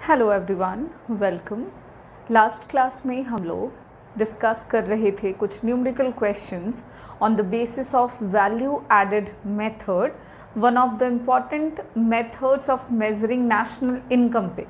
Hello everyone, welcome. Last class में हम लोग डिस्कस कर रहे थे कुछ numerical questions on the basis of value added method, one of the important methods of measuring national income पे।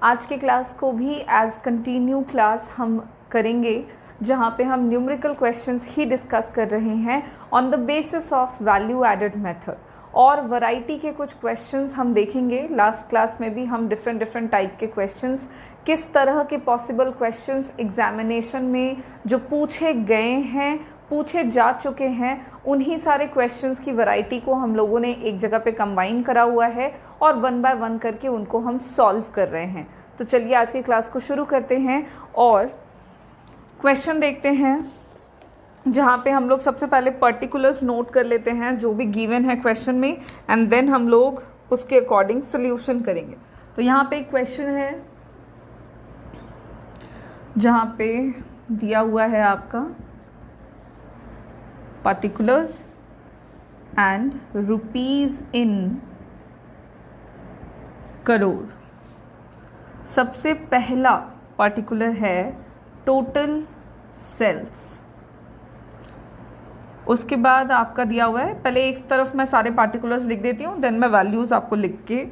आज के क्लास को भी एज कंटिन्यू क्लास हम करेंगे, जहाँ पे हम न्यूमेरिकल क्वेश्चंस ही डिस्कस कर रहे हैं on the basis of value added method. और वैरायटी के कुछ क्वेश्चंस हम देखेंगे। लास्ट क्लास में भी हम डिफरेंट टाइप के क्वेश्चंस, किस तरह के पॉसिबल क्वेश्चंस एग्जामिनेशन में जो पूछे गए हैं, पूछे जा चुके हैं, उन्हीं सारे क्वेश्चंस की वैरायटी को हम लोगों ने एक जगह पे कंबाइन करा हुआ है और वन बाय वन करके उनको हम सॉल्व कर रहे हैं। तो चलिए आज की क्लास को शुरू करते हैं और क्वेश्चन देखते हैं, जहाँ पे हम लोग सबसे पहले पर्टिकुलर्स नोट कर लेते हैं जो भी गिवन है क्वेश्चन में, एंड देन हम लोग उसके अकॉर्डिंग सोल्यूशन करेंगे। तो यहाँ पे एक क्वेश्चन है जहाँ पे दिया हुआ है आपका particulars and rupees in crore. सबसे पहला पर्टिकुलर है टोटल सेल्स। उसके बाद आपका दिया हुआ है, पहले एक तरफ मैं सारे पार्टिकुलर्स लिख देती हूँ, देन मैं वैल्यूज़ आपको लिख के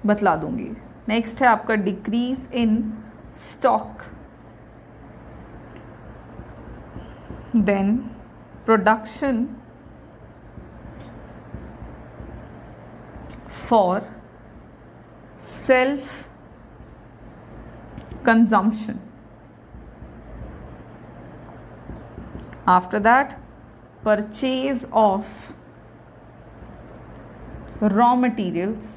बतला दूंगी। नेक्स्ट है आपका decrease in stock, then production for self consumption. After that purchase of raw materials,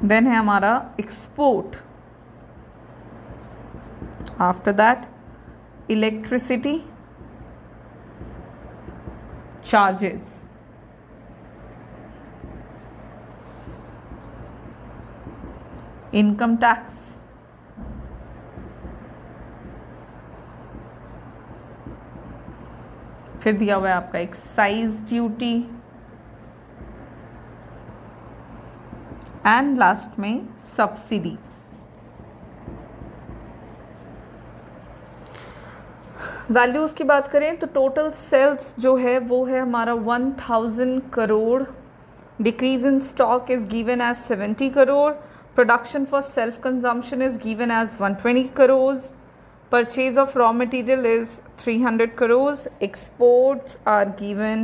then है हमारा export, after that electricity charges, income tax, फिर दिया हुआ है आपका एक्साइज ड्यूटी, एंड लास्ट में सब्सिडीज। वैल्यूज की बात करें तो टोटल सेल्स जो है वो है हमारा 1000 crore, decrease in stock is given as 70 crore, production for self consumption is given as 120 crore, purchase of raw material is 300 crores, exports are given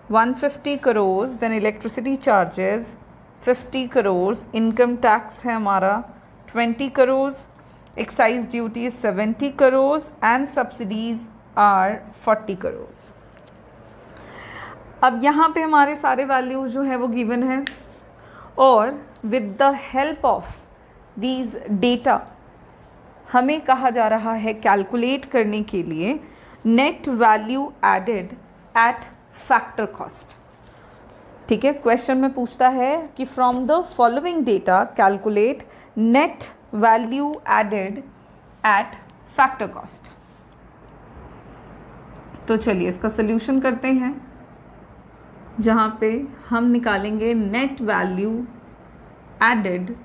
150 crores, then electricity charges 50 crores, income tax है हमारा 20 crores, excise duty is 70 crores and subsidies are 40 crores। अब यहाँ पे हमारे सारे values जो है वो गिवन है, और with the help of these data हमें कहा जा रहा है कैलकुलेट करने के लिए net value added at factor cost. ठीक है, क्वेश्चन में पूछता है कि from the following data calculate net value added at factor cost. तो चलिए इसका सोल्यूशन करते हैं, जहाँ पे हम निकालेंगे net value added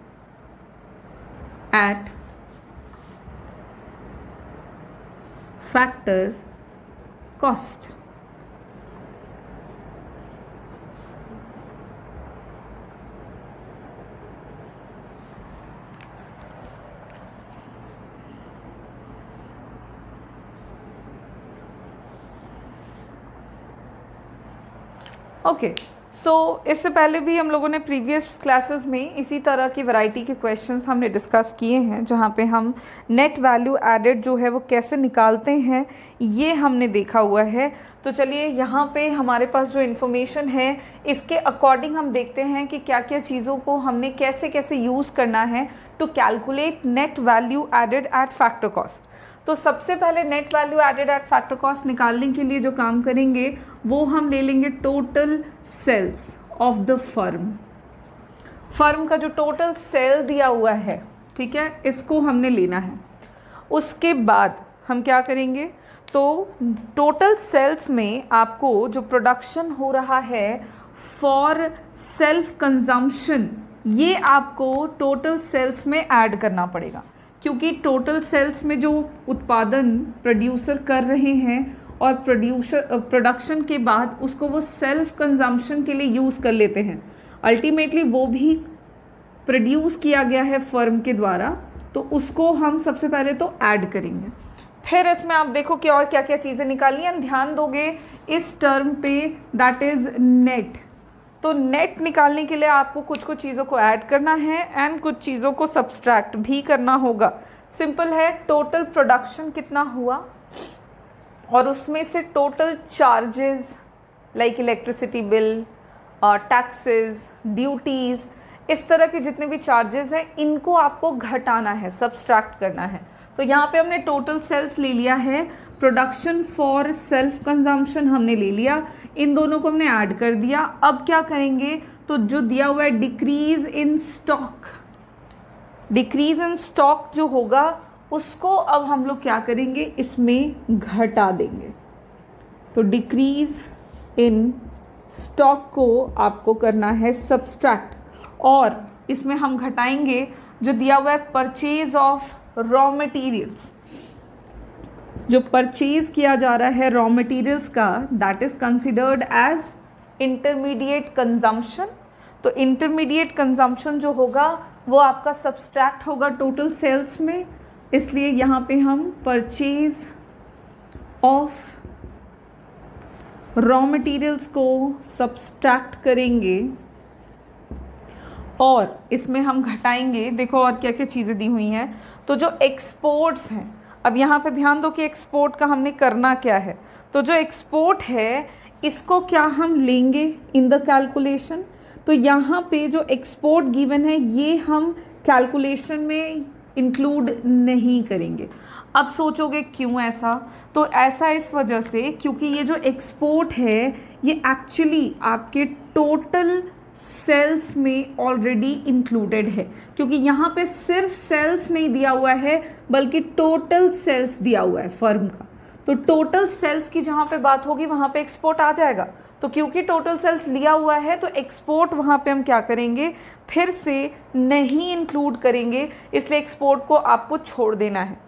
at factor cost. Okay, so इससे पहले भी हम लोगों ने प्रीवियस क्लासेस में इसी तरह की वैरायटी के क्वेश्चंस हमने डिस्कस किए हैं, जहाँ पे हम नेट वैल्यू एडेड जो है वो कैसे निकालते हैं ये हमने देखा हुआ है। तो चलिए यहाँ पे हमारे पास जो इन्फॉर्मेशन है इसके अकॉर्डिंग हम देखते हैं कि क्या क्या चीज़ों को हमने कैसे कैसे यूज़ करना है to calculate net value added at factor cost. तो सबसे पहले net value added at factor cost निकालने के लिए जो काम करेंगे वो हम ले लेंगे total sales of the firm. Firm का जो टोटल सेल दिया हुआ है, ठीक है, इसको हमने लेना है। उसके बाद हम क्या करेंगे, तो टोटल सेल्स में आपको जो प्रोडक्शन हो रहा है फॉर सेल्फ कंजम्पशन, ये आपको टोटल सेल्स में ऐड करना पड़ेगा, क्योंकि टोटल सेल्स में जो उत्पादन प्रोड्यूसर कर रहे हैं और प्रोडक्शन के बाद उसको वो सेल्फ कंजम्पशन के लिए यूज़ कर लेते हैं, अल्टीमेटली वो भी प्रोड्यूस किया गया है फर्म के द्वारा, तो उसको हम सबसे पहले तो ऐड करेंगे। फिर इसमें आप देखो कि और क्या क्या चीज़ें निकालनी है, ध्यान दोगे इस टर्म पे, दैट इज़ नेट। तो नेट निकालने के लिए आपको कुछ कुछ चीज़ों को ऐड करना है एंड कुछ चीज़ों को सब्सट्रैक्ट भी करना होगा। सिंपल है, टोटल प्रोडक्शन कितना हुआ और उसमें से total charges like electricity bill, taxes, duties, इस तरह के जितने भी चार्जेस हैं इनको आपको घटाना है, सब्सट्रैक्ट करना है। तो यहाँ पे हमने टोटल सेल्स ले लिया है, प्रोडक्शन फॉर सेल्फ कंजम्पशन हमने ले लिया, इन दोनों को हमने ऐड कर दिया। अब क्या करेंगे, तो जो दिया हुआ है decrease in stock, decrease in stock जो होगा उसको अब हम लोग क्या करेंगे, इसमें घटा देंगे। तो डिक्रीज इन स्टॉक को आपको करना है सब्सट्रैक्ट, और इसमें हम घटाएंगे जो दिया हुआ है परचेज ऑफ रॉ मटेरियल्स, जो परचेज किया जा रहा है रॉ मटेरियल्स का, that is considered as intermediate consumption. तो इंटरमीडिएट कंजम्पशन जो होगा वो आपका सब्सट्रैक्ट होगा टोटल सेल्स में, इसलिए यहाँ पे हम परचेज ऑफ रॉ मटेरियल्स को सब्सट्रैक्ट करेंगे और इसमें हम घटाएंगे। देखो और क्या क्या चीज़ें दी हुई हैं, तो जो एक्सपोर्ट्स हैं, अब यहाँ पे ध्यान दो कि एक्सपोर्ट का हमने करना क्या है। तो जो एक्सपोर्ट है इसको क्या हम लेंगे इन द कैलकुलेशन, तो यहाँ पे जो एक्सपोर्ट गिवन है ये हम कैलकुलेशन में इंक्लूड नहीं करेंगे। अब सोचोगे क्यों ऐसा, तो ऐसा इस वजह से क्योंकि ये जो एक्सपोर्ट है ये एक्चुअली आपके टोटल सेल्स में ऑलरेडी इंक्लूडेड है, क्योंकि यहाँ पे सिर्फ सेल्स नहीं दिया हुआ है बल्कि टोटल सेल्स दिया हुआ है फर्म का। तो टोटल सेल्स की जहाँ पे बात होगी वहाँ पे एक्सपोर्ट आ जाएगा। तो क्योंकि टोटल सेल्स लिया हुआ है तो एक्सपोर्ट वहाँ पे हम क्या करेंगे, फिर से नहीं इंक्लूड करेंगे, इसलिए एक्सपोर्ट को आपको छोड़ देना है।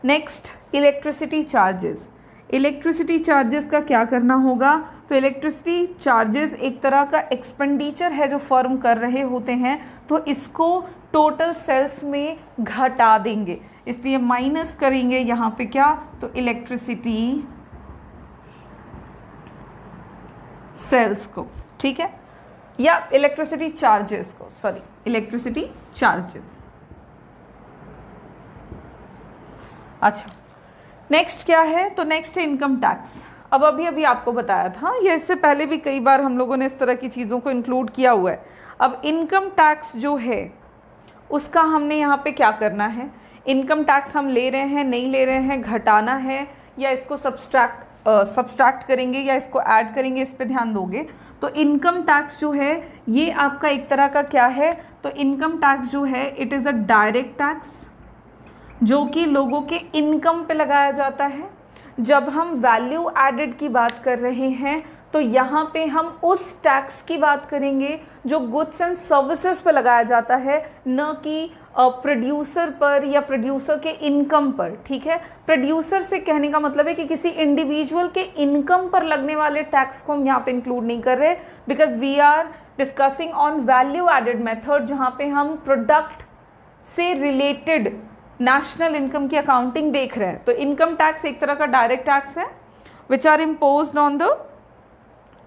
Next, electricity charges. Electricity charges का क्या करना होगा, तो इलेक्ट्रिसिटी चार्जेस एक तरह का एक्सपेंडिचर है जो फर्म कर रहे होते हैं, तो इसको टोटल सेल्स में घटा देंगे, इसलिए माइनस करेंगे यहाँ पे क्या, तो इलेक्ट्रिसिटी सेल्स को, ठीक है, या इलेक्ट्रिसिटी चार्जेस को, सॉरी इलेक्ट्रिसिटी चार्जेस। अच्छा, नेक्स्ट क्या है, तो नेक्स्ट है इनकम टैक्स। अब अभी आपको बताया था, या इससे पहले भी कई बार हम लोगों ने इस तरह की चीज़ों को इंक्लूड किया हुआ है। अब इनकम टैक्स जो है उसका हमने यहाँ पे क्या करना है, इनकम टैक्स हम ले रहे हैं नहीं ले रहे हैं, घटाना है या इसको सब्सट्रैक्ट करेंगे या इसको ऐड करेंगे, इस पे ध्यान दोगे। तो इनकम टैक्स जो है ये आपका एक तरह का क्या है, तो इनकम टैक्स जो है it is a direct tax जो कि लोगों के इनकम पे लगाया जाता है। जब हम वैल्यू एडेड की बात कर रहे हैं तो यहाँ पे हम उस टैक्स की बात करेंगे जो गुड्स एंड सर्विसेज पे लगाया जाता है, न कि प्रोड्यूसर पर या प्रोड्यूसर के इनकम पर, ठीक है। प्रोड्यूसर से कहने का मतलब है कि किसी इंडिविजुअल के इनकम पर लगने वाले टैक्स को हम यहाँ पे इंक्लूड नहीं कर रहे, because we are discussing on value added method, जहाँ पे हम प्रोडक्ट से रिलेटेड नेशनल इनकम की अकाउंटिंग देख रहे हैं। तो इनकम टैक्स एक तरह का डायरेक्ट टैक्स है which are imposed on the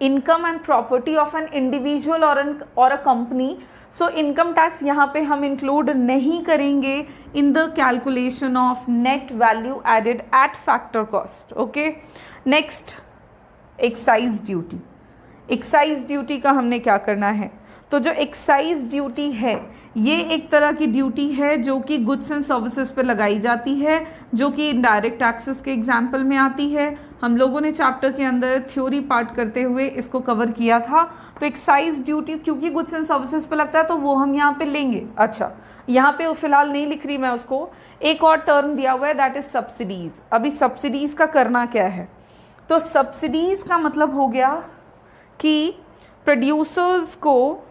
income and property of an individual और a company. So income tax यहाँ पे हम इंक्लूड नहीं करेंगे in the calculation of net value added at factor cost. Okay, next excise duty. Excise duty का हमने क्या करना है, तो जो एक्साइज ड्यूटी है ये एक तरह की ड्यूटी है जो कि गुड्स एंड सर्विसेज पे लगाई जाती है, जो कि इनडायरेक्ट टैक्सेस के एग्जाम्पल में आती है। हम लोगों ने चैप्टर के अंदर थ्योरी पार्ट करते हुए इसको कवर किया था। तो एक्साइज ड्यूटी क्योंकि गुड्स एंड सर्विसेज पे लगता है तो वो हम यहाँ पे लेंगे। अच्छा, यहाँ पे फिलहाल नहीं लिख रही मैं उसको। एक और टर्म दिया हुआ है दैट इज सब्सिडीज। अभी सब्सिडीज का करना क्या है, तो सब्सिडीज का मतलब हो गया कि प्रोड्यूसर्स को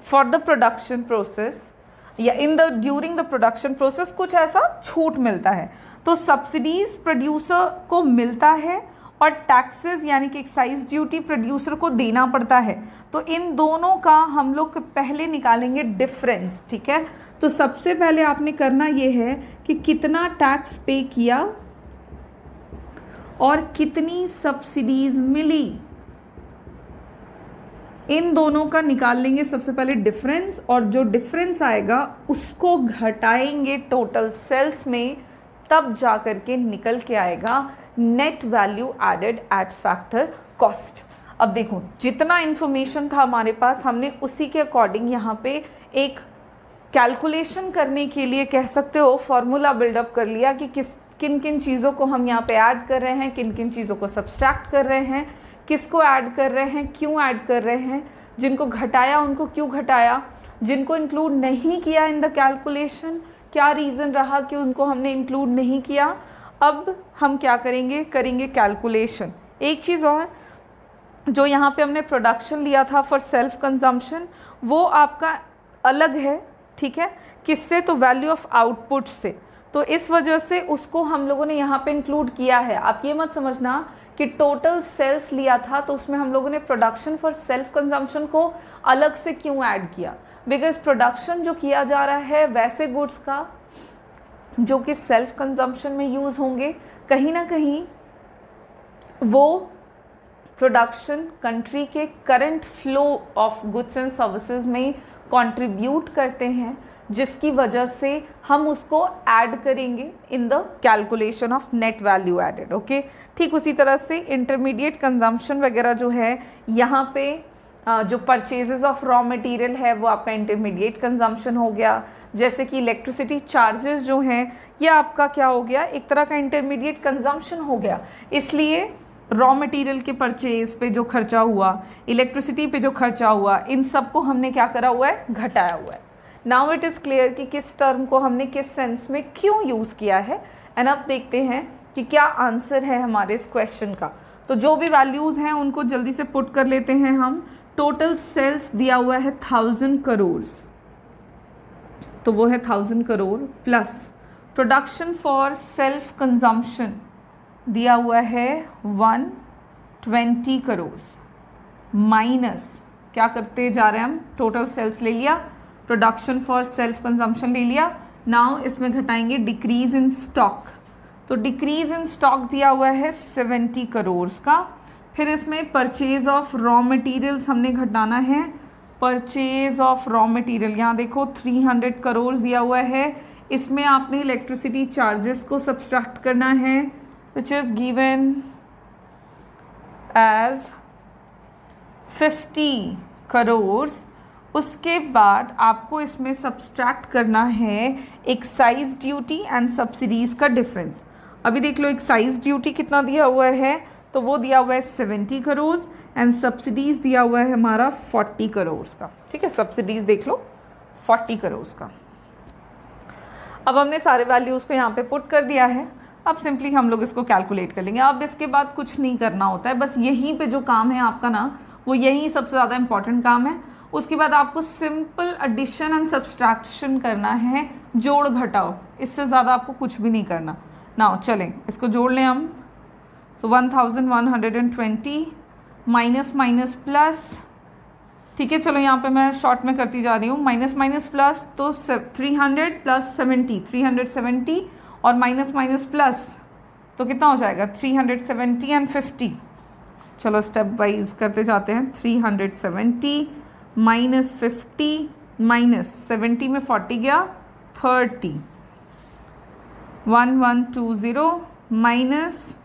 फॉर द प्रोडक्शन प्रोसेस या ड्यूरिंग द प्रोडक्शन प्रोसेस कुछ ऐसा छूट मिलता है। तो सब्सिडीज प्रोड्यूसर को मिलता है और टैक्सेस यानी कि एक्साइज ड्यूटी प्रोड्यूसर को देना पड़ता है। तो इन दोनों का हम लोग पहले निकालेंगे डिफरेंस, ठीक है। तो सबसे पहले आपने करना ये है कि कितना टैक्स पे किया और कितनी सब्सिडीज मिली, इन दोनों का निकाल लेंगे सबसे पहले डिफरेंस, और जो डिफरेंस आएगा उसको घटाएंगे टोटल सेल्स में, तब जा करके निकल के आएगा net value added at factor cost. अब देखो जितना इन्फॉर्मेशन था हमारे पास हमने उसी के अकॉर्डिंग यहाँ पे एक कैलकुलेशन करने के लिए कह सकते हो फॉर्मूला बिल्डअप कर लिया कि किन किन चीज़ों को हम यहाँ पे ऐड कर रहे हैं, किन किन चीज़ों को सब्सट्रैक्ट कर रहे हैं, किसको ऐड कर रहे हैं, क्यों ऐड कर रहे हैं, जिनको घटाया उनको क्यों घटाया, जिनको इंक्लूड नहीं किया इन द कैलकुलेशन क्या रीज़न रहा कि उनको हमने इंक्लूड नहीं किया। अब हम क्या करेंगे कैलकुलेशन। एक चीज़ और, जो यहाँ पे हमने प्रोडक्शन लिया था फॉर सेल्फ कंजम्पशन वो आपका अलग है, ठीक है, किससे, तो वैल्यू ऑफ आउटपुट से। तो इस वजह से उसको हम लोगों ने यहाँ पे इंक्लूड किया है। आप ये मत समझना कि टोटल सेल्स लिया था तो उसमें हम लोगों ने प्रोडक्शन फॉर सेल्फ कंजम्पशन को अलग से क्यों ऐड किया, बिकॉज प्रोडक्शन जो किया जा रहा है वैसे गुड्स का जो कि सेल्फ कंजम्पशन में यूज़ होंगे, कहीं ना कहीं वो प्रोडक्शन कंट्री के current flow of goods and services में कंट्रीब्यूट करते हैं, जिसकी वजह से हम उसको ऐड करेंगे in the calculation of net value added. Okay, ठीक उसी तरह से इंटरमीडिएट कंजम्पशन वगैरह जो है यहाँ पे जो परचेजेस ऑफ रॉ मटेरियल है वो आपका इंटरमीडिएट कंजम्पशन हो गया। जैसे कि इलेक्ट्रिसिटी चार्जेस जो हैं ये आपका क्या हो गया, एक तरह का इंटरमीडिएट कंजम्पशन हो गया। इसलिए रॉ मटेरियल के परचेज पे जो खर्चा हुआ, इलेक्ट्रिसिटी पे जो खर्चा हुआ, इन सब को हमने क्या करा हुआ है, घटाया हुआ है। नाउ इट इज़ क्लियर कि किस टर्म को हमने किस सेंस में क्यों यूज़ किया है। एंड अब देखते हैं कि क्या आंसर है हमारे इस क्वेश्चन का। तो जो भी वैल्यूज़ हैं उनको जल्दी से पुट कर लेते हैं हम। टोटल सेल्स दिया हुआ है 1000 करोड़, तो वो है 1000 crore plus production for self consumption दिया हुआ है 120 करोड़ माइनस क्या करते जा रहे हैं हम, टोटल सेल्स ले लिया, प्रोडक्शन फॉर सेल्फ कंजम्पशन ले लिया। नाउ इसमें घटाएंगे डिक्रीज इन स्टॉक, तो डिक्रीज इन स्टॉक दिया हुआ है 70 करोड़ का। फिर इसमें परचेज ऑफ रॉ मटेरियल्स हमने घटाना है, परचेज ऑफ रॉ मटेरियल यहाँ देखो 300 करोड़ दिया हुआ है। इसमें आपने इलेक्ट्रिसिटी चार्जेस को सब्सट्रैक्ट करना है which is given as 50 crore. उसके बाद आपको इसमें सब्सट्रैक्ट करना है एक्साइज ड्यूटी एंड सब्सिडीज़ का डिफरेंस। अभी देख लो एक्साइज ड्यूटी कितना दिया हुआ है, तो वो दिया हुआ है 70 करोड़ एंड सब्सिडीज़ दिया हुआ है हमारा 40 करोड़ का, ठीक है। सब्सिडीज़ देख लो 40 करोड़ का। अब हमने सारे वैल्यूज़ को यहाँ पे पुट कर दिया है। अब सिंपली हम लोग इसको कैलकुलेट कर लेंगे। अब इसके बाद कुछ नहीं करना होता है, बस यहीं पे जो काम है आपका ना, वो यही सबसे ज़्यादा इंपॉर्टेंट काम है। उसके बाद आपको सिंपल एडिशन एंड सब्सट्रैक्शन करना है, जोड़ घटाओ, इससे ज़्यादा आपको कुछ भी नहीं करना। नाउ चलें इसको जोड़ लें हम। सो 1120 माइनस माइनस प्लस, ठीक है। चलो यहाँ पे मैं शॉर्ट में करती जा रही हूँ, माइनस माइनस प्लस, तो 300 प्लस 70 370 और माइनस माइनस प्लस तो कितना हो जाएगा 370 एंड 50। चलो स्टेप वाइज करते जाते हैं। 370 माइनस 50 माइनस 70 में 40 गया 30, 1120 माइनस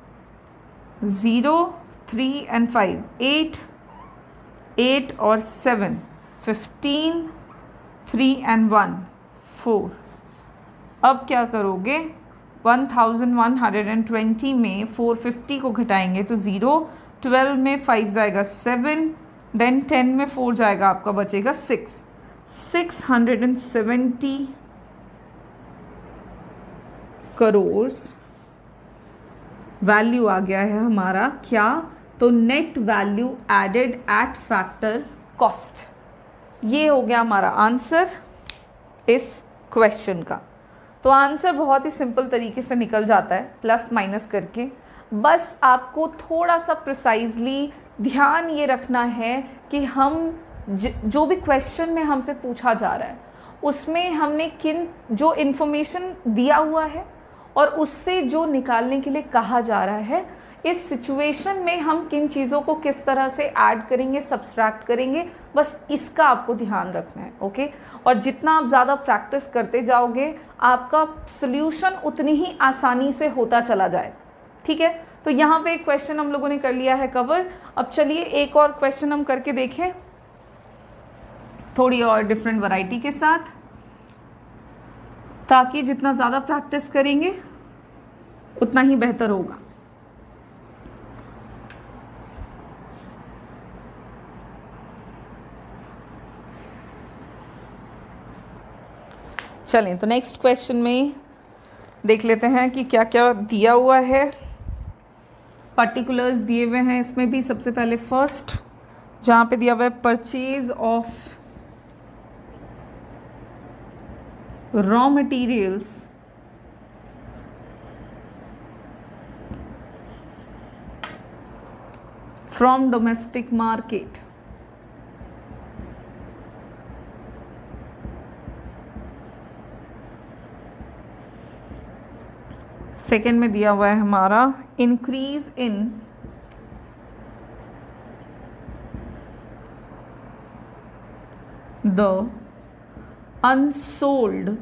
0 3 एंड 5 8 8 और 7 15 3 एंड 1 4। अब क्या करोगे, 1120 में 450 को घटाएंगे तो 0, 12 में 5 जाएगा 7, देन 10 में 4 जाएगा, आपका बचेगा 6, 670 करोड़ वैल्यू आ गया है हमारा। क्या? तो net value added at factor cost. ये हो गया हमारा आंसर इस क्वेश्चन का। तो आंसर बहुत ही सिंपल तरीके से निकल जाता है प्लस माइनस करके। बस आपको थोड़ा सा प्रिसाइजली ध्यान ये रखना है कि हम जो भी क्वेश्चन में हमसे पूछा जा रहा है उसमें हमने किन जो इन्फॉर्मेशन दिया हुआ है और उससे जो निकालने के लिए कहा जा रहा है, इस सिचुएशन में हम किन चीज़ों को किस तरह से ऐड करेंगे, सब्सट्रैक्ट करेंगे, बस इसका आपको ध्यान रखना है। ओके। और जितना आप ज़्यादा प्रैक्टिस करते जाओगे आपका सॉल्यूशन उतनी ही आसानी से होता चला जाएगा। ठीक है। तो यहाँ पे एक क्वेश्चन हम लोगों ने कर लिया है कवर। अब चलिए एक और क्वेश्चन हम करके देखें थोड़ी और डिफरेंट वैरायटी के साथ, ताकि जितना ज़्यादा प्रैक्टिस करेंगे उतना ही बेहतर होगा। चलें तो नेक्स्ट क्वेश्चन में देख लेते हैं कि क्या क्या दिया हुआ है। पर्टिकुलर्स दिए हुए हैं इसमें भी। सबसे पहले फर्स्ट जहाँ पे दिया हुआ है purchase of raw materials from domestic market. Second में दिया हुआ है हमारा increase in the unsold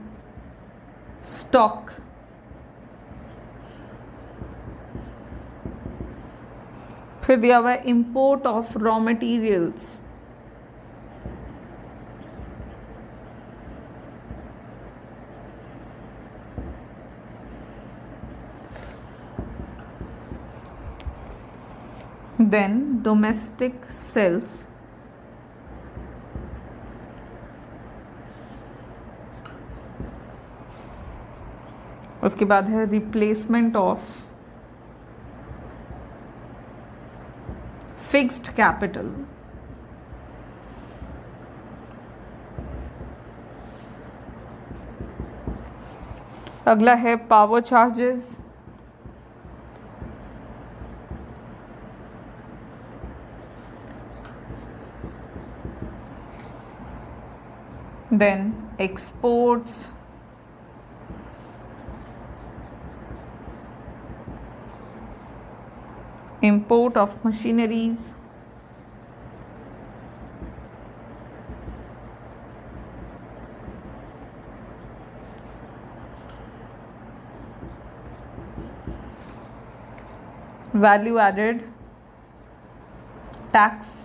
stock फिर दिया हुआ है import of raw materials then domestic sales उसके बाद है रिप्लेसमेंट ऑफ फिक्स्ड कैपिटल। अगला है power charges. then exports, import of machineries, value added tax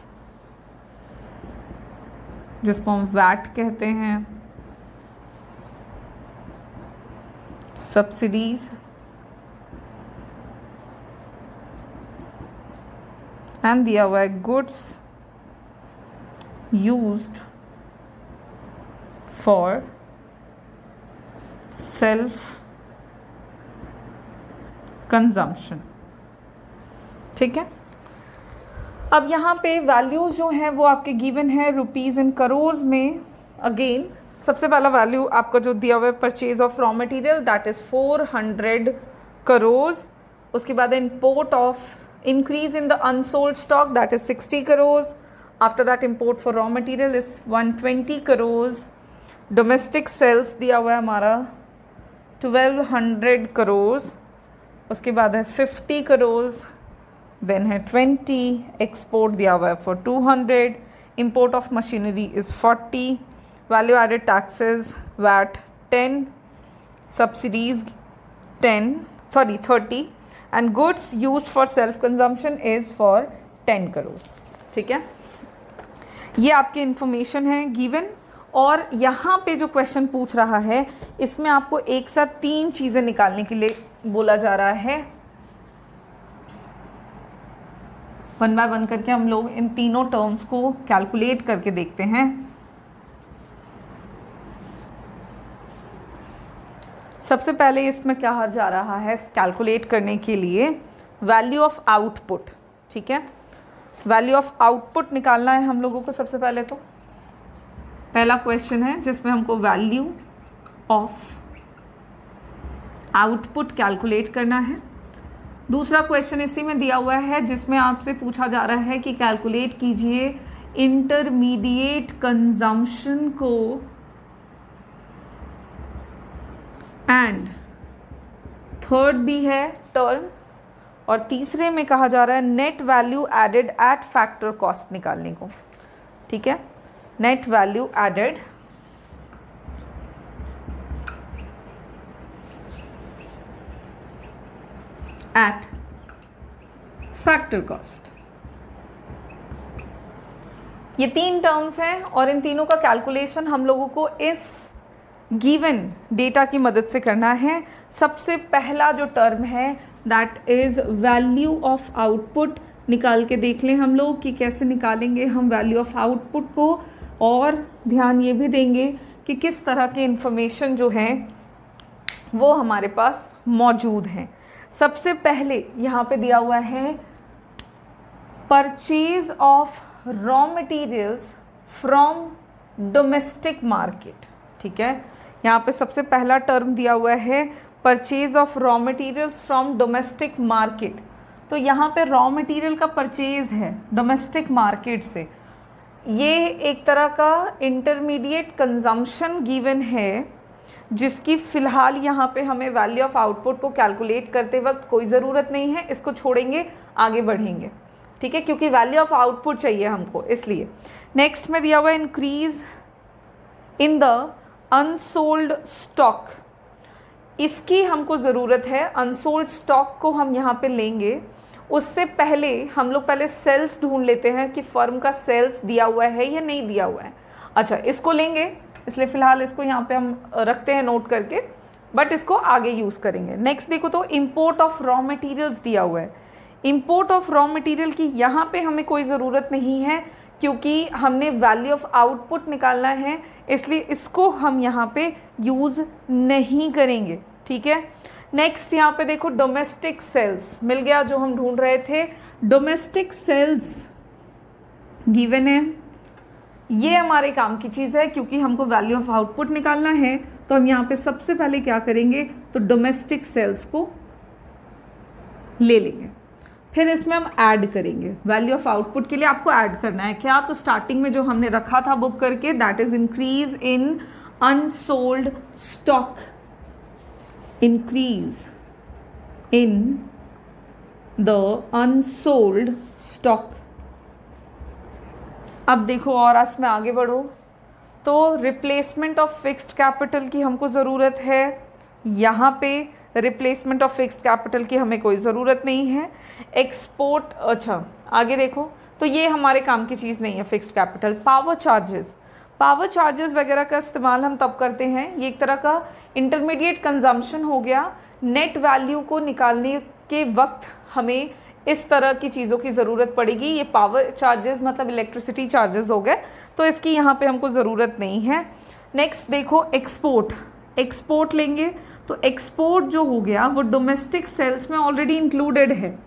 जिसको हम वैट कहते हैं, सब्सिडीज, एंड दिया हुआ है goods used for self consumption. ठीक है। अब यहाँ पे वैल्यूज़ जो हैं वो आपके गिवन है रुपीज़ इन करोड़ में। अगेन सबसे पहला वैल्यू आपका जो दिया हुआ है purchase of raw material that is 400 crore. उसके बाद import of increase in the unsold stock that is 60 crore. After that import for raw material is 120 crore. Domestic sales दिया हुआ है हमारा 1200 करोड़। उसके बाद है 50 करोड़, देन है 20, एक्सपोर्ट दिया हुआ है for 200, import of machinery is 40, value added taxes VAT 10, subsidies 30 and goods used for self consumption is for 10 crore. ठीक है। ये आपकी इंफॉर्मेशन है गिवन। और यहाँ पे जो क्वेश्चन पूछ रहा है इसमें आपको एक साथ 3 चीज़ें निकालने के लिए बोला जा रहा है। वन बाय वन करके हम लोग इन तीनों टर्म्स को कैलकुलेट करके देखते हैं। सबसे पहले इसमें क्या जा रहा है कैलकुलेट करने के लिए, वैल्यू ऑफ आउटपुट। ठीक है, वैल्यू ऑफ आउटपुट निकालना है हम लोगों को। सबसे पहले तो पहला क्वेश्चन है जिसमें हमको वैल्यू ऑफ आउटपुट कैलकुलेट करना है। दूसरा क्वेश्चन इसी में दिया हुआ है जिसमें आपसे पूछा जा रहा है कि कैलकुलेट कीजिए इंटरमीडिएट कंजम्पशन को एंड थर्ड भी है टर्म, और तीसरे में कहा जा रहा है net value added at factor cost निकालने को। ठीक है, net value added at factor cost. ये 3 टर्म्स हैं और इन तीनों का कैलकुलेशन हम लोगों को इस गिवन डेटा की मदद से करना है। सबसे पहला जो टर्म है that is value of output. निकाल के देख लें हम लोग कि कैसे निकालेंगे हम वैल्यू ऑफ आउटपुट को, और ध्यान ये भी देंगे कि किस तरह की इंफॉर्मेशन जो है वो हमारे पास मौजूद हैं। सबसे पहले यहाँ पे दिया हुआ है purchase of raw materials from domestic market. ठीक है, यहाँ पे सबसे पहला टर्म दिया हुआ है purchase of raw materials from domestic market. तो यहाँ पे रॉ मटेरियल का परचेज है डोमेस्टिक मार्केट से। ये एक तरह का इंटरमीडिएट कंजम्पशन गिवन है जिसकी फ़िलहाल यहाँ पे हमें वैल्यू ऑफ आउटपुट को कैलकुलेट करते वक्त कोई ज़रूरत नहीं है, इसको छोड़ेंगे आगे बढ़ेंगे। ठीक है, क्योंकि वैल्यू ऑफ आउटपुट चाहिए हमको, इसलिए। नेक्स्ट में दिया हुआ है increase in the unsold stock. इसकी हमको ज़रूरत है, अनसोल्ड स्टॉक को हम यहाँ पे लेंगे। उससे पहले हम लोग पहले सेल्स ढूंढ लेते हैं कि फर्म का सेल्स दिया हुआ है या नहीं दिया हुआ है। अच्छा, इसको लेंगे, इसलिए फ़िलहाल इसको यहाँ पे हम रखते हैं नोट करके, बट इसको आगे यूज़ करेंगे। नेक्स्ट देखो तो इंपोर्ट ऑफ रॉ मटेरियल्स दिया हुआ है। इंपोर्ट ऑफ रॉ मटेरियल की यहाँ पे हमें कोई ज़रूरत नहीं है क्योंकि हमने वैल्यू ऑफ आउटपुट निकालना है, इसलिए इसको हम यहाँ पे यूज़ नहीं करेंगे। ठीक है, नेक्स्ट यहाँ पे देखो डोमेस्टिक सेल्स मिल गया जो हम ढूंढ रहे थे। डोमेस्टिक सेल्स गिवन है, ये हमारे काम की चीज़ है क्योंकि हमको वैल्यू ऑफ आउटपुट निकालना है। तो हम यहाँ पे सबसे पहले क्या करेंगे तो डोमेस्टिक सेल्स को ले लेंगे, फिर इसमें हम ऐड करेंगे। वैल्यू ऑफ आउटपुट के लिए आपको ऐड करना है क्या, तो स्टार्टिंग में जो हमने रखा था बुक करके that is increase in unsold stock, increase in the unsold stock. अब देखो और इसमें आगे बढ़ो तो रिप्लेसमेंट ऑफ फिक्स्ड कैपिटल की हमको ज़रूरत है। यहाँ पे रिप्लेसमेंट ऑफ फिक्स्ड कैपिटल की हमें कोई ज़रूरत नहीं है। एक्सपोर्ट, अच्छा आगे देखो तो ये हमारे काम की चीज़ नहीं है फिक्स्ड कैपिटल। पावर चार्जेस वगैरह का इस्तेमाल हम तब करते हैं, ये एक तरह का इंटरमीडिएट कंजम्पशन हो गया। नेट वैल्यू को निकालने के वक्त हमें इस तरह की चीज़ों की ज़रूरत पड़ेगी। ये पावर चार्जेस मतलब इलेक्ट्रिसिटी चार्जेस हो गए, तो इसकी यहाँ पे हमको ज़रूरत नहीं है। नेक्स्ट देखो एक्सपोर्ट लेंगे तो एक्सपोर्ट जो हो गया वो डोमेस्टिक सेल्स में ऑलरेडी इंक्लूडेड है।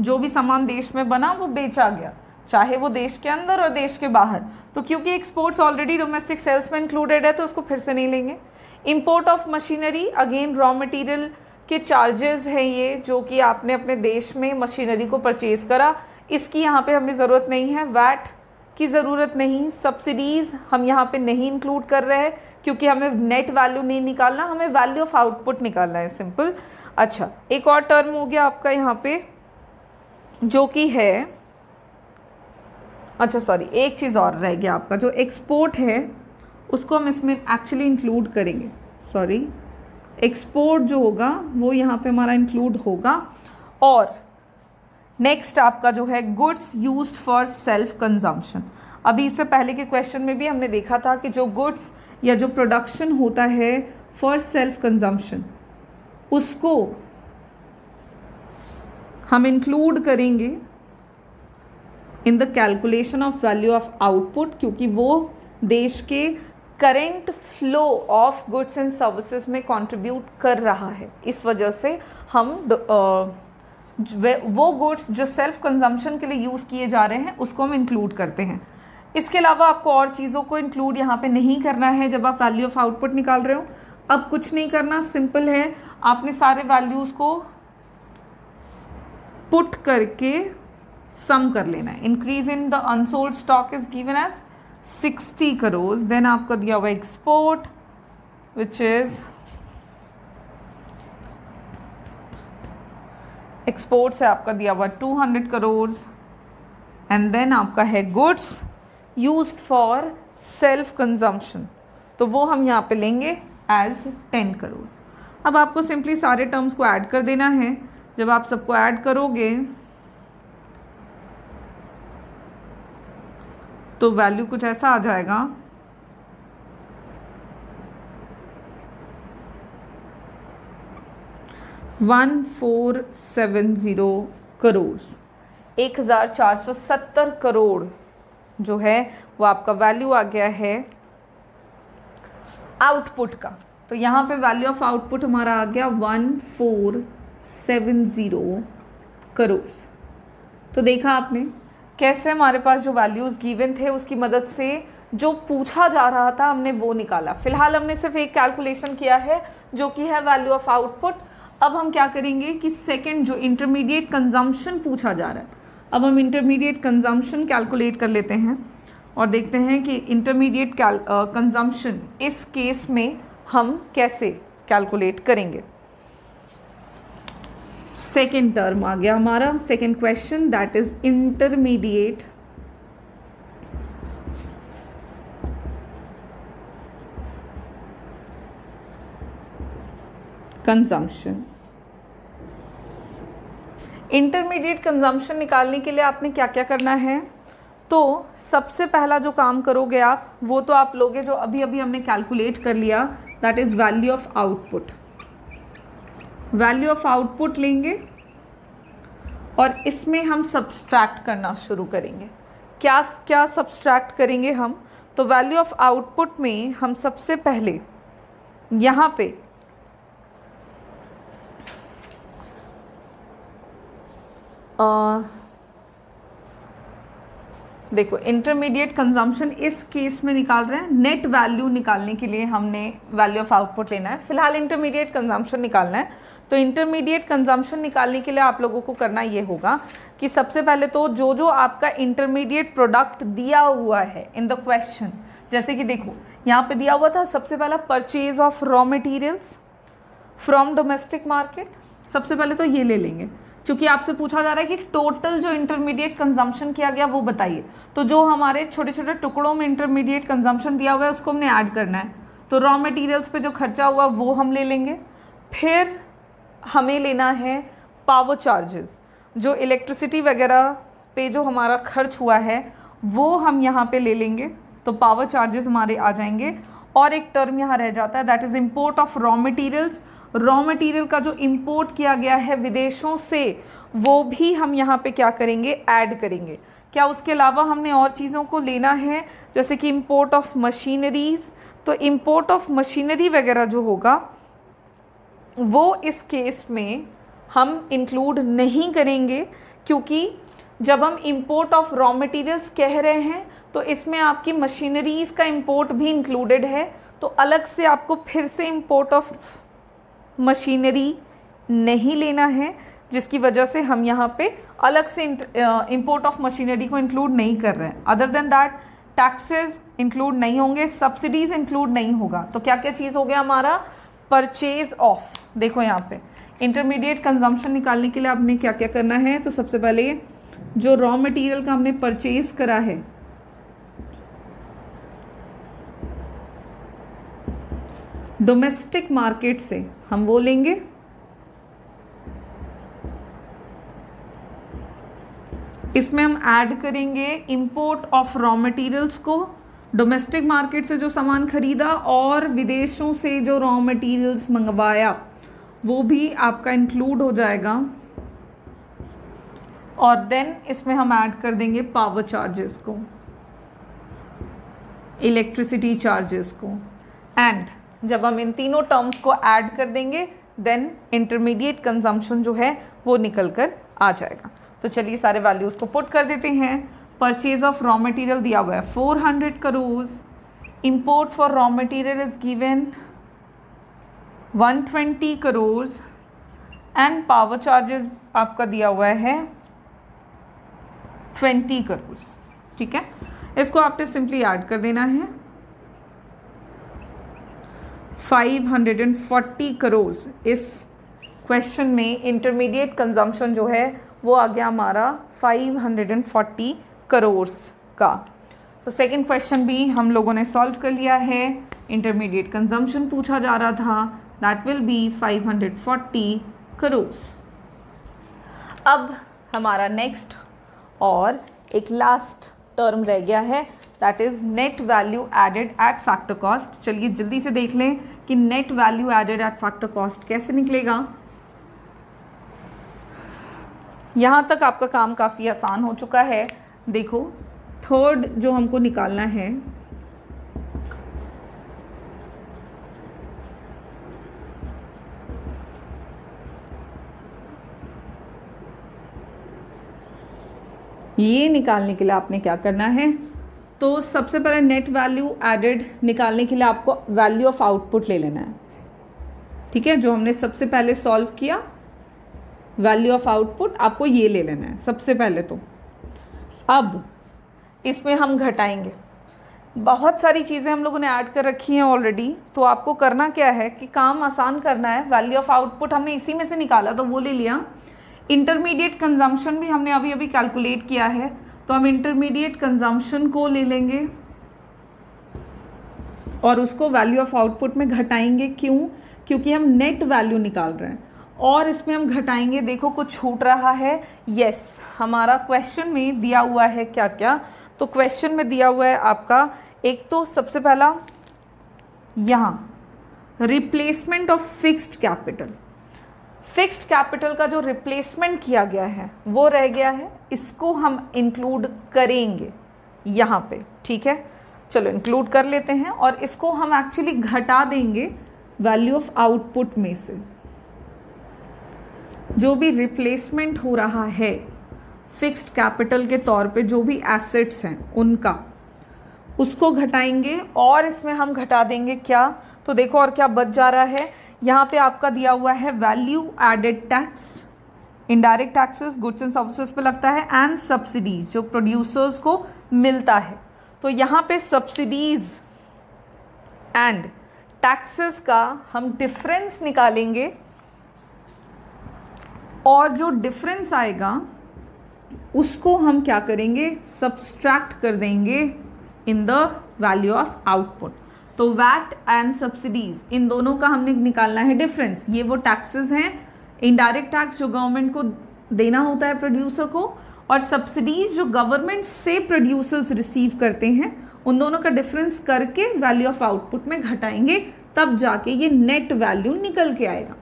जो भी सामान देश में बना वो बेचा गया, चाहे वो देश के अंदर और देश के बाहर। तो क्योंकि एक्सपोर्ट्स ऑलरेडी डोमेस्टिक सेल्स में इंक्लूडेड है तो उसको फिर से नहीं लेंगे। Import of machinery, again raw material के चार्जेस हैं ये, जो कि आपने अपने देश में मशीनरी को परचेज करा, इसकी यहाँ पे हमें ज़रूरत नहीं है। वैट की ज़रूरत नहीं। सब्सिडीज़ हम यहाँ पे नहीं इंक्लूड कर रहे हैं क्योंकि हमें नेट वैल्यू नहीं निकालना, हमें वैल्यू ऑफ आउटपुट निकालना है, सिंपल। अच्छा, एक और टर्म हो गया आपका यहाँ पे जो कि है, अच्छा सॉरी एक चीज़ और रह गया आपका, जो एक्सपोर्ट है उसको हम इसमें एक्चुअली इंक्लूड करेंगे। सॉरी, एक्सपोर्ट जो होगा वो यहाँ पे हमारा इंक्लूड होगा। और नेक्स्ट आपका जो है goods used for self consumption. अभी इससे पहले के क्वेश्चन में भी हमने देखा था कि जो गुड्स या जो प्रोडक्शन होता है फॉर सेल्फ कंजम्पशन, उसको हम इंक्लूड करेंगे in the calculation of value of output, क्योंकि वो देश के current flow of goods and services में कंट्रीब्यूट कर रहा है। इस वजह से हम वो गुड्स जो सेल्फ कंजम्पशन के लिए यूज़ किए जा रहे हैं उसको हम इंक्लूड करते हैं। इसके अलावा आपको और चीज़ों को इंक्लूड यहाँ पे नहीं करना है जब आप वैल्यू ऑफ आउटपुट निकाल रहे हो। अब कुछ नहीं करना, सिंपल है, आपने सारे वैल्यूज़ को पुट करके सम कर लेना है। Increase in the unsold stock is given as 60 crore, then आपका दिया हुआ एक्सपोर्ट विच इज एक्सपोर्ट से आपका दिया हुआ 200 करोड़, एंड देन आपका है goods used for self consumption, तो वो हम यहाँ पे लेंगे एज 10 करोड़। अब आपको सिंपली सारे टर्म्स को ऐड कर देना है। जब आप सबको ऐड करोगे तो वैल्यू कुछ ऐसा आ जाएगा, $1470 करोड़, 1470 करोड़ जो है वो आपका वैल्यू आ गया है आउटपुट का। तो यहाँ पे वैल्यू ऑफ आउटपुट हमारा आ गया 1470 करोड़। तो देखा आपने कैसे हमारे पास जो वैल्यूज़ गिवन थे उसकी मदद से जो पूछा जा रहा था हमने वो निकाला। फिलहाल हमने सिर्फ एक कैलकुलेशन किया है जो कि है वैल्यू ऑफ आउटपुट। अब हम क्या करेंगे कि सेकंड जो इंटरमीडिएट कंजम्पशन पूछा जा रहा है, अब हम इंटरमीडिएट कंजम्पशन कैलकुलेट कर लेते हैं और देखते हैं कि इंटरमीडिएट कंजम्पशन इस केस में हम कैसे कैलकुलेट करेंगे। सेकेंड टर्म आ गया हमारा, second question, that is intermediate consumption. Intermediate consumption निकालने के लिए आपने क्या क्या करना है, तो सबसे पहला जो काम करोगे आप वो तो आप लोगे जो अभी अभी हमने कैलकुलेट कर लिया, that is value of output. Value of output लेंगे और इसमें हम सब्सट्रैक्ट करना शुरू करेंगे। क्या क्या सब्सट्रैक्ट करेंगे हम, तो वैल्यू ऑफ आउटपुट में हम सबसे पहले यहाँ पे देखो इंटरमीडिएट कंजम्पशन इस केस में निकाल रहे हैं। नेट वैल्यू निकालने के लिए हमने वैल्यू ऑफ आउटपुट लेना है, फिलहाल इंटरमीडिएट कंजम्पशन निकालना है। तो इंटरमीडिएट कंजम्पशन निकालने के लिए आप लोगों को करना ये होगा कि सबसे पहले तो जो जो आपका इंटरमीडिएट प्रोडक्ट दिया हुआ है इन द क्वेश्चन, जैसे कि देखो यहाँ पे दिया हुआ था सबसे पहला purchase of raw materials from domestic market. सबसे पहले तो ये ले लेंगे, क्योंकि आपसे पूछा जा रहा है कि टोटल जो इंटरमीडिएट कंजम्पशन किया गया वो बताइए। तो जो हमारे छोटे छोटे टुकड़ों में इंटरमीडिएट कंजम्पशन दिया हुआ है उसको हमने ऐड करना है। तो रॉ मटेरियल्स पे जो खर्चा हुआ वो हम ले लेंगे। फिर हमें लेना है पावर चार्जेस, जो इलेक्ट्रिसिटी वगैरह पे जो हमारा खर्च हुआ है वो हम यहाँ पे ले लेंगे। तो पावर चार्जेस हमारे आ जाएंगे। और एक टर्म यहाँ रह जाता है, that is import of raw materials. Raw material का जो इंपोर्ट किया गया है विदेशों से वो भी हम यहाँ पे क्या करेंगे, ऐड करेंगे। क्या उसके अलावा हमने और चीज़ों को लेना है, जैसे कि इंपोर्ट ऑफ मशीनरीज। तो इंपोर्ट ऑफ मशीनरी वगैरह जो होगा वो इस केस में हम इंक्लूड नहीं करेंगे, क्योंकि जब हम इंपोर्ट ऑफ रॉ मटेरियल्स कह रहे हैं तो इसमें आपकी मशीनरीज का इंपोर्ट भी इंक्लूडेड है। तो अलग से आपको फिर से इंपोर्ट ऑफ मशीनरी नहीं लेना है, जिसकी वजह से हम यहाँ पे अलग से इंपोर्ट ऑफ मशीनरी को इंक्लूड नहीं कर रहे हैं। Other than that taxes include नहीं होंगे, सब्सिडीज इंक्लूड नहीं होगा। तो क्या क्या चीज़ हो गया हमारा, परचेज ऑफ। देखो यहाँ पे इंटरमीडिएट कंजम्पशन निकालने के लिए आपने क्या क्या करना है, तो सबसे पहले जो रॉ मटेरियल का हमने परचेज करा है डोमेस्टिक मार्केट से हम वो लेंगे। इसमें हम ऐड करेंगे इंपोर्ट ऑफ रॉ मटेरियल्स को, डोमेस्टिक मार्केट से जो सामान खरीदा और विदेशों से जो रॉ मटेरियल्स मंगवाया वो भी आपका इंक्लूड हो जाएगा। और देन इसमें हम ऐड कर देंगे पावर चार्जेस को, इलेक्ट्रिसिटी चार्जेस को, एंड जब हम इन तीनों टर्म्स को ऐड कर देंगे देन इंटरमीडिएट कंजम्पशन जो है वो निकल कर आ जाएगा। तो चलिए सारे वैल्यूज़ को पुट कर देते हैं। परचेज ऑफ रॉ मटेरियल दिया हुआ है 400 crore, import for raw material is given 120 crore and power charges आपका दिया हुआ है 20 करोड़। ठीक है, इसको आपने सिंपली ऐड कर देना है। 540 करोड़ इस क्वेश्चन में इंटरमीडिएट कंजम्पशन जो है वो आ गया हमारा 540 करोड़ का। तो सेकंड क्वेश्चन भी हम लोगों ने सॉल्व कर लिया है। इंटरमीडिएट कंजम्पशन पूछा जा रहा था, दैट विल बी 540 करोड़। अब हमारा नेक्स्ट और एक लास्ट टर्म रह गया है, that is net value added at factor cost. चलिए जल्दी से देख लें कि net value added at factor cost कैसे निकलेगा। यहाँ तक आपका काम काफ़ी आसान हो चुका है। देखो थर्ड जो हमको निकालना है, ये निकालने के लिए आपने क्या करना है, तो सबसे पहले नेट वैल्यू एडेड निकालने के लिए आपको वैल्यू ऑफ आउटपुट ले लेना है। ठीक है, जो हमने सबसे पहले सॉल्व किया वैल्यू ऑफ आउटपुट आपको ये ले लेना है सबसे पहले। तो अब इसमें हम घटाएंगे, बहुत सारी चीज़ें हम लोगों ने ऐड कर रखी हैं ऑलरेडी। तो आपको करना क्या है कि काम आसान करना है। वैल्यू ऑफ आउटपुट हमने इसी में से निकाला तो वो ले लिया। इंटरमीडिएट कंजम्पशन भी हमने अभी अभी कैलकुलेट किया है, तो हम इंटरमीडिएट कंजम्पशन को ले लेंगे और उसको वैल्यू ऑफ आउटपुट में घटाएंगे। क्यों? क्योंकि हम नेट वैल्यू निकाल रहे हैं और इसमें हम घटाएंगे। देखो कुछ छूट रहा है। यस, हमारा क्वेश्चन में दिया हुआ है क्या क्या, तो क्वेश्चन में दिया हुआ है आपका एक तो सबसे पहला यहाँ replacement of fixed capital. Fixed capital का जो रिप्लेसमेंट किया गया है वो रह गया है, इसको हम इंक्लूड करेंगे यहाँ पे। ठीक है, चलो इंक्लूड कर लेते हैं और इसको हम एक्चुअली घटा देंगे वैल्यू ऑफ आउटपुट में से। जो भी रिप्लेसमेंट हो रहा है फिक्स्ड कैपिटल के तौर पे, जो भी एसेट्स हैं उनका, उसको घटाएंगे और इसमें हम घटा देंगे क्या, तो देखो और क्या बच जा रहा है। यहाँ पे आपका दिया हुआ है value added tax, indirect taxes goods and services पे लगता है, एंड सब्सिडीज जो प्रोड्यूसर्स को मिलता है। तो यहाँ पे सब्सिडीज एंड टैक्सेस का हम डिफरेंस निकालेंगे और जो डिफरेंस आएगा उसको हम क्या करेंगे, सब्सट्रैक्ट कर देंगे in the value of output. तो वैट एंड सब्सिडीज इन दोनों का हमने निकालना है डिफरेंस। ये वो टैक्सेस हैं, इनडायरेक्ट टैक्स जो गवर्नमेंट को देना होता है प्रोड्यूसर को, और सब्सिडीज जो गवर्नमेंट से प्रोड्यूसर्स रिसीव करते हैं, उन दोनों का डिफरेंस करके वैल्यू ऑफ आउटपुट में घटाएंगे, तब जाके ये नेट वैल्यू निकल के आएगा।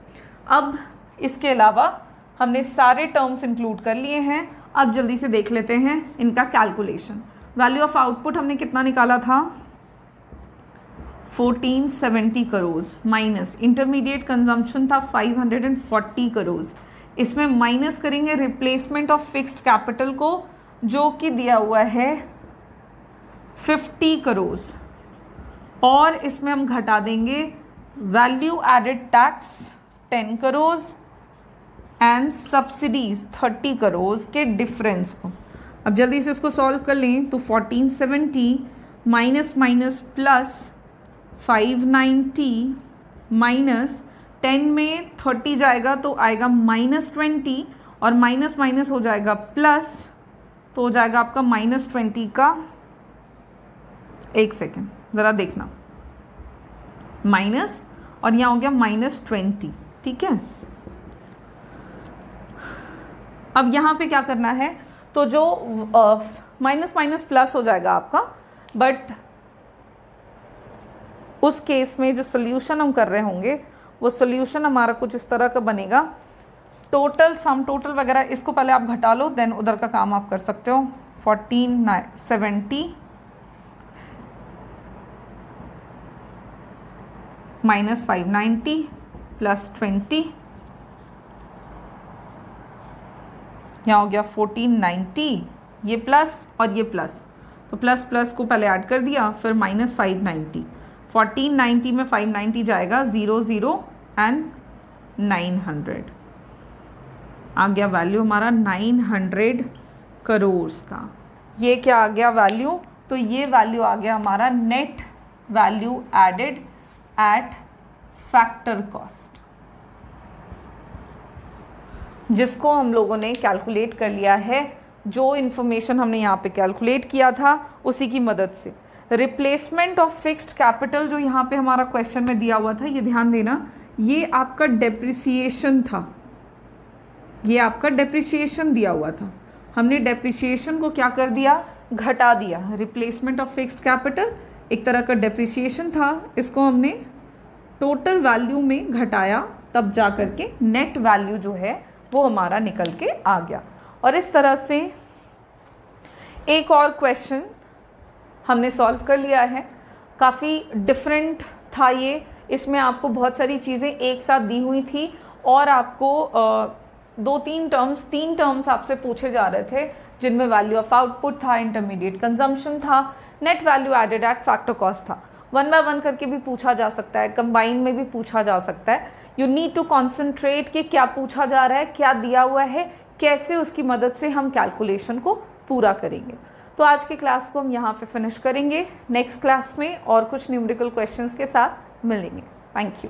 अब इसके अलावा हमने सारे टर्म्स इंक्लूड कर लिए हैं। अब जल्दी से देख लेते हैं इनका कैलकुलेशन। वैल्यू ऑफ आउटपुट हमने कितना निकाला था, 1470 करोड़, माइनस इंटरमीडिएट कंजम्पशन था 540 करोड़। इसमें माइनस करेंगे रिप्लेसमेंट ऑफ फिक्स्ड कैपिटल को, जो कि दिया हुआ है 50 करोड़, और इसमें हम घटा देंगे value added tax 10 crore and subsidies 30 crore के डिफरेंस को। अब जल्दी से इसको सॉल्व कर लें तो 1470 माइनस माइनस प्लस 590 माइनस 10 में 30 जाएगा तो आएगा -20, और माइनस माइनस हो जाएगा प्लस, तो हो जाएगा आपका -20 का, एक सेकेंड ज़रा देखना, माइनस और यहाँ हो गया -20। ठीक है, अब यहाँ पे क्या करना है, तो जो माइनस माइनस प्लस हो जाएगा आपका, बट उस केस में जो सोल्यूशन हम कर रहे होंगे वो सोल्यूशन हमारा कुछ इस तरह का बनेगा। टोटल सम टोटल वगैरह इसको पहले आप घटा लो, देन उधर का काम आप कर सकते हो। 1470 माइनस 590 प्लस 20, यहाँ हो गया 1490, ये प्लस और ये प्लस, तो प्लस प्लस को पहले ऐड कर दिया, फिर माइनस 590, 1490 में 590 जाएगा, 00 एंड 900 आ गया वैल्यू हमारा 900 करोड़ का। ये क्या आ गया वैल्यू, तो ये वैल्यू आ गया हमारा net value added at factor cost, जिसको हम लोगों ने कैलकुलेट कर लिया है। जो इन्फॉर्मेशन हमने यहाँ पे कैलकुलेट किया था उसी की मदद से रिप्लेसमेंट ऑफ फिक्स्ड कैपिटल जो यहाँ पे हमारा क्वेश्चन में दिया हुआ था, ये ध्यान देना, ये आपका डेप्रिसिएशन था, ये आपका डेप्रिसिएशन दिया हुआ था। हमने डेप्रिसिएशन को क्या कर दिया, घटा दिया। रिप्लेसमेंट ऑफ फिक्स्ड कैपिटल एक तरह का डेप्रिसिएशन था, इसको हमने टोटल वैल्यू में घटाया, तब जा कर के नेट वैल्यू जो है वो हमारा निकल के आ गया। और इस तरह से एक और क्वेश्चन हमने सॉल्व कर लिया है। काफ़ी डिफरेंट था ये, इसमें आपको बहुत सारी चीज़ें एक साथ दी हुई थी और आपको तीन टर्म्स आपसे पूछे जा रहे थे, जिनमें वैल्यू ऑफ आउटपुट था, इंटरमीडिएट कंजम्पशन था, net value added at factor cost था। 1 बाय 1 करके भी पूछा जा सकता है, कंबाइन में भी पूछा जा सकता है। यू नीड टू कॉन्सेंट्रेट कि क्या पूछा जा रहा है, क्या दिया हुआ है, कैसे उसकी मदद से हम कैलकुलेशन को पूरा करेंगे। तो आज की क्लास को हम यहाँ पे फिनिश करेंगे। नेक्स्ट क्लास में और कुछ न्यूमेरिकल क्वेश्चंस के साथ मिलेंगे। Thank you.